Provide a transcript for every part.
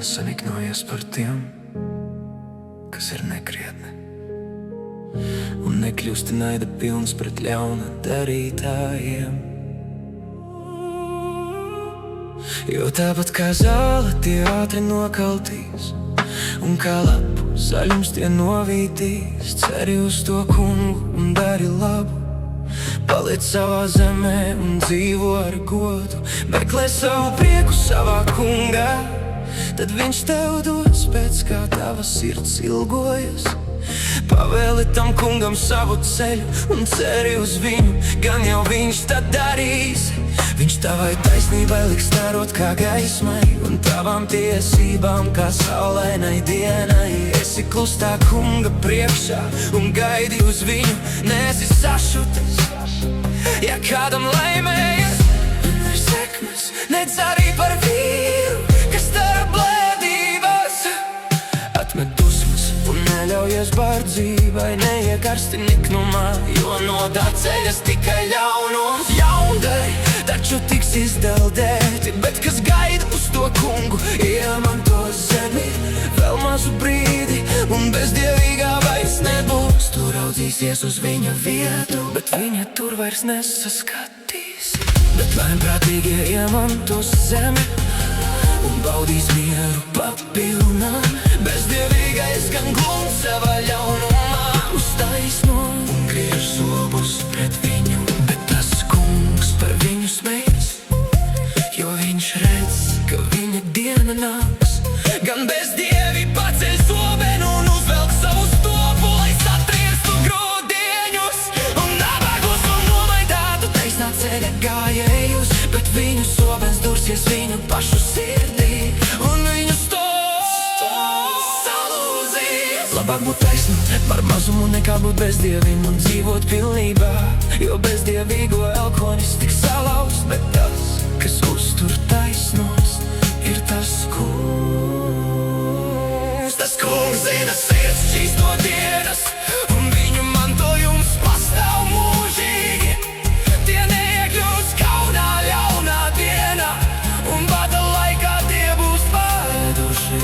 saniknojies par tiem, kas ir nekrietni, un nekļūsti naida pilns pret ļauna darītājiem. Jo tāpat kā zāle tie ātri nokaltīs, un kā lapu zaļums tie novītīs. Ceri uz to kungu un dari labu, paliec savā zemē un dzīvo ar godu. Meklē savu prieku savā kungā, tad viņš tev dos pēc kā tava sirds ilgojas. Pavēli tam kungam savu ceļu un ceri uz viņu, gan jau viņš tad darīs. Viņš tavai taisnībai liks stārot kā gaismai, un tavām tiesībām kā saulainai dienai. Esi klustā kunga priekšā un gaidi uz viņu, neesi sašutis. Ja kādam laimējas, ir sekmes, nedz arī par vīru, kas dara blēdības. Atmet dusmas un neļaujies bardzībai, neiekarsti niknumā, jo no tā ceļas tikai ļaunums. Jaundari taču tiks izdeldēti, bet kas gaida uz to kungu, iemanto zemi vēl mazu brīdi, un bezdievīgā vairs nebūs. Tu raudzīsies uz viņa vietu, bet viņa tur vairs nesaskatīs. Bet lēnprātīgie iemantos zemi un baudīs mieru papilnām. Bezdievīgais gan glūn savā ļaunumā uz taisno un griež zobus pret viņu, bet tas kungs par viņu smejas, jo viņš redz, ka viņa diena nāks. Gan bezdievi paceļ zobenu un uzvelk savu stopu, lai satriestu grūdieņus un nabagus un nomaidātu taisnā ceļa gājējus. Bet viņu zobens dursies viņu pašu sirdī, un viņu stops salūzīs. Labāk būt taisnam par mazumu nekā būt bezdievim un dzīvot pilnībā, jo bezdievīgo elkonis tiks salauzt. Bet tas, kas uztur taisnos, ir tas kungs. Tas kungs zina sirds šķīsto dienas, un viņu mantojums pastāv mūžīgi. Tie neiekļūs kaunā ļaunā dienā, un bada laikā tie būs paēduši.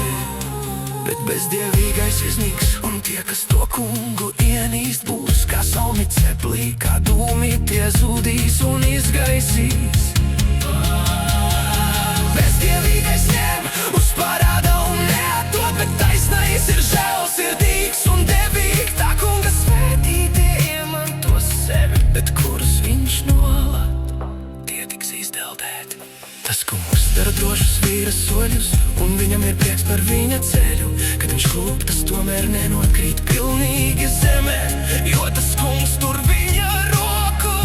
Bet bezdievīgais iznīks, un tie, kas to kungu ienīst, būs kā salmi ceplī, kā dūmi tie zudīs un izgaisīs. Bezdievīgais ņem uz parāda un neatdod, bet taisnais ir žēlsirdīgs un devīgi. Tā kunga svētītie iemanto sevi, bet kurus viņš nolād, tie tiks izdeldēti. Tas kungs dara drošus vīra soļus, un viņam ir prieks par viņa ceļu. Kad viņš klūp, tas tomēr nenokrīt pilnīgi zemē, jo tas kungs tur viņa roku.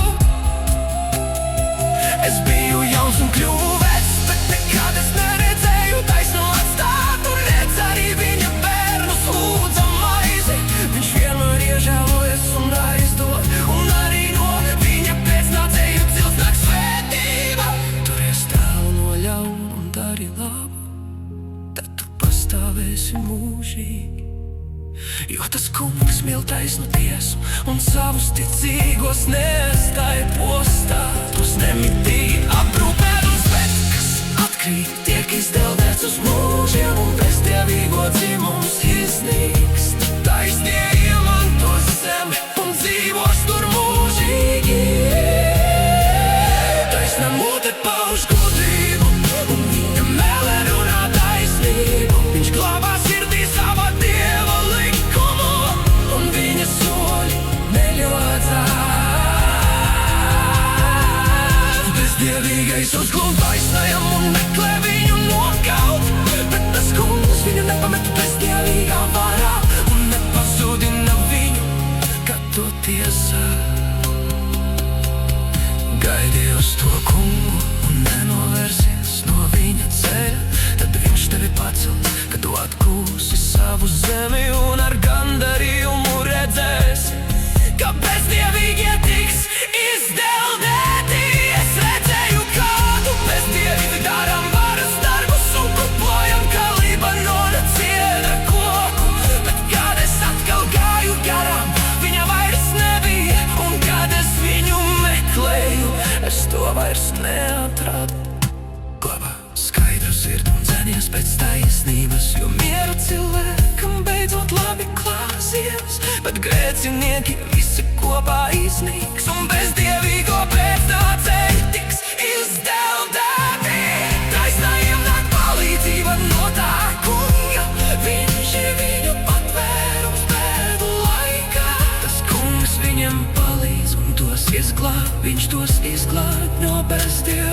Es biju jauns un kļuvu vecs, bet nekad es neredzēju taisnu atstāt, un redz arī viņa bērnus lūdza maizi. Viņš vienmēr iežēlojas un aizdod, un arī no viņa pēcnācēju cilts nāk svētība. Turies tālu no ļauna un dari labu, tad tu pastāvēsi mūžīgi. Jo tas kungs mīl taisnu tiesu un savus ticīgos neatstāja postā. Tos nemitīgi aprūpē un spēc, kas atkrīt, tiek izdeldēts uz mūžiem, un bezdievīgo dzimums iznīkst. Taisnie iemantos zemi un dzīvos tur mūžīgi. Taisna mute pauž godību, un viņa mēlē runā taisnību. Viņš glābā sirdī sava dieva likumu, un viņa soļi neļodzās. Bezdievīgais uzglūd taisnajam un meklē viņu nokaut, bet tas kungs viņu nepamet bezdievīgā varā un nepazudina viņu, kad to tiesā. Gaidi uz to kungu un nenovērsies no viņa ceļa, tad viņš tevi pacels, kad tu atgūsi savu zemi un ar gandarījumu redzēsi, ka bezdievīgie tiks izdeldēti. Es redzēju, kādu bezdievīgi darām varas darbus un kuplojam kā Libanona ciedra koku, bet kad es atkal gāju garām, viņa vairs nebija, un kad es viņu meklēju, es to vairs neatradu. Glabā skaidru sirdi un dzenies pēc taisnības. būs, jo mieru cilvēkam beidzot labi klāsies. Bet grēcinieki visi kopā iznīks, un bezdievīgo pēcnācēji tiks izdeldēti. Taisnajiem nāk palīdzība no tā kunga, viņš ir viņu patvērums bēdu laikā. Tas kungs viņam palīdz un tos izglāb, viņš tos izglāb no bezdievības.